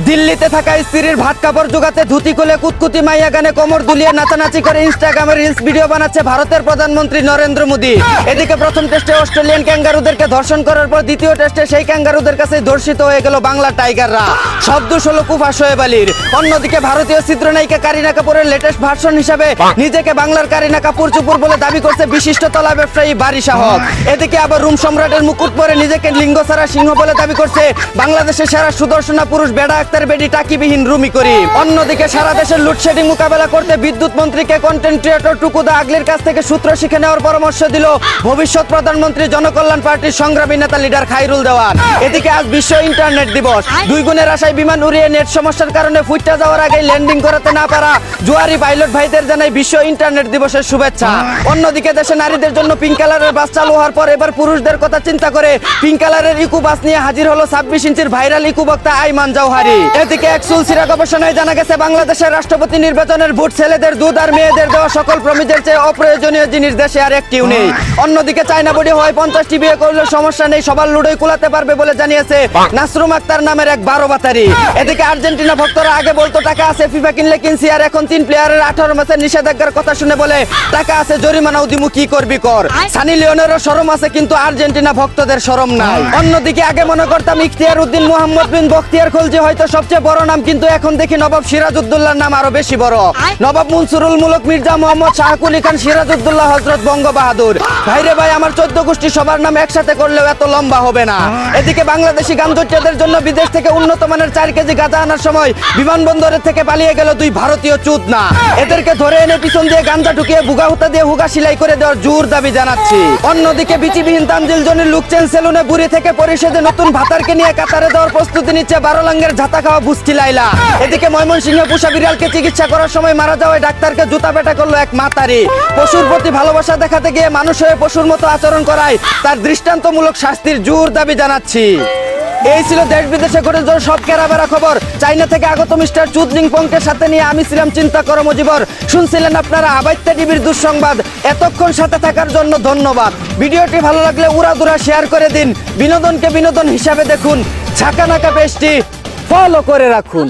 দিল্লিতে থাকা স্ত্রীর ভাত কাপড় জোগাতে ধুতি খুলে কুতকুতি মাইয়া গানে কোমর দুলিয়ে নাচানাচি করে ইনস্টাগ্রামে রিলস ভিডিও বানাচ্ছে ভারতের প্রধানমন্ত্রী নরেন্দ্র মোদী। এদিকে প্রথম টেস্টে অস্ট্রেলিয়ান ক্যাঙ্গারুদেরকে ধর্ষণ করার পর দ্বিতীয় টেস্টে সেই ক্যাঙ্গারুদের কাছে ধর্ষিত হয়ে গেল বাংলার টাইগাররা। শব্দ হলো কুফা শোয়েব আলীর। অন্যদিকে ভারতীয় চিত্রনায়িকা কারিনা কাপুরের লেটেস্ট ভার্সন হিসাবে নিজেকে বাংলার কারিনা কাপুর চুপুর বলে দাবি করছে বিশিষ্ট তলা ব্যবসায়ী বারিশা হক। এদিকে আবার রুম সম্রাটের মুকুট পরে নিজেকে লিঙ্গ ছাড়া সিংহ বলে দাবি করছে বাংলাদেশের সেরা সুদর্শনা পুরুষ বেড়া আক্তার বেডি টাকিবিহীন রুমি করিম। অন্যদিকে সারা দেশের লোডশেডিং মোকাবেলা করতে বিদ্যুৎ মন্ত্রীকে কন্টেন্ট ক্রিয়েটর টুকুদা আগলির কাছ থেকে সূত্র শিখে নেওয়ার পরামর্শ দিল ভবিষ্যৎ প্রধানমন্ত্রী জনকল্যাণ পার্টির সংগ্রামী নেতা লিডার খাইরুল দেওয়ান। এদিকে আজ বিশ্ব ইন্টারনেট দিবস। দুই গুণের আশায় বিমান উড়িয়ে নেট সমস্যার কারণে ফুটটা যাওয়ার আগেই ল্যান্ডিং করাতে না পারা জুয়ারি পাইলট ভাইদের জানাই বিশ্ব ইন্টারনেট দিবসের শুভেচ্ছা। অন্যদিকে দেশে নারীদের জন্য পিঙ্ক কালারের বাস চালু হওয়ার পর এবার পুরুষদের কথা চিন্তা করে পিঙ্ক কালারের ইকো বাস নিয়ে হাজির হলো 26 ইঞ্চির ভাইরাল ইকো বক্তা আইমান জাওহারি। এদিকে এক সুলসিরা গবেষণায় জানা গেছে বাংলাদেশের রাষ্ট্রপতি নির্বাচনের ভোট ছেলেদের দুধ আর মেয়েদের দেওয়া সকল প্রমিজের চেয়ে অপ্রয়োজনীয় জিনিস দেশে আর একটিও নেই। অন্যদিকে চায়না বডি হয় 50টি বিয়ে করলে সমস্যা নেই, সবার লুডোই কুলাতে পারবে বলে জানিয়েছে নাসরুম আক্তার নামের এক 12 বাতারি। এদিকে আর্জেন্টিনা ভক্তরা আগে বলতো টাকা আছে ফিফা কিনলে কিনছি, আর এখন 3 প্লেয়ারের 18 ম্যাচের নিষেধাজ্ঞার কথা শুনে বলে টাকা আছে জরিমানাও দিমু কি করবি কর। সানি লিওনেরও শরম আছে কিন্তু আর্জেন্টিনা ভক্তদের শরম নাই। অন্যদিকে আগে মনে করতাম ইখতিয়ার উদ্দিন মোহাম্মদ বিন বখতিয়ার খলজি হয়তো সবচেয়ে বড় নাম, কিন্তু এখন দেখি নবাব সিরাজউদ্দৌলার নাম আরো বেশি বড়। নবাব মনসুরুল মুলক মির্জা মোহাম্মদ শাহকুলি খান সিরাজউদ্দৌলা হযরত বঙ্গবাহাদুর। ভাইরে ভাই, আমার 14 গোষ্ঠী সবার নাম একসাথে করলেও এত লম্বা হবে না। এদিকে বাংলাদেশি গাঞ্জুট্টাদের জন্য বিদেশ থেকে উন্নত মানের 4 কেজি গাঁজা আনার সময় বিমানবন্দরের থেকে পালিয়ে গেল 2 ভারতীয় চুদনা। এদেরকে ধরে এনে পিছন দিয়ে গাঞ্জা ঢুকিয়ে বুগা হুতা দিয়ে হুগা সিলাই করে দেওয়ার জোর দাবি জানাচ্ছি। অন্যদিকে বিচিবিহীন তানজিল জনির লুকচেন সেলুনে বুড়ি থেকে পরিষদে নতুন ভাতারকে নিয়ে কাতারে দেওয়ার প্রস্তুতি নিচ্ছে 12 লাঙ্গের ঝাঁতা খাওয়া বুস্তি লাইলা। এদিকে ময়মনসিংহে পোষা বিড়ালকে চিকিৎসা করার সময় মারা যাওয়ায় ডাক্তারকে জুতা পেটা করলো এক মাতারি। পশুর প্রতি ভালোবাসা দেখাতে গিয়ে মানুষ হয়ে পশুর মতো আচরণ করায় তার দৃষ্টান্তমূলক শাস্তির জোর দাবি জানাচ্ছি। এই ছিল দেশ বিদেশে ঘটে যাওয়া সব কেরাবেরা খবর। চাইনা থেকে আগত মিস্টার চুদলিং পংকে সাথে নিয়ে আমি ছিলাম চিন্তা করো মজিবর। শুনছিলেন আপনারা আবাইত্যা টিভির দুঃসংবাদ। এতক্ষণ সাথে থাকার জন্য ধন্যবাদ। ভিডিওটি ভালো লাগলে উড়াদুরা শেয়ার করে দিন। বিনোদনকে বিনোদন হিসাবে দেখুন। ঝাঁকানাকা পেজটি ফলো করে রাখুন।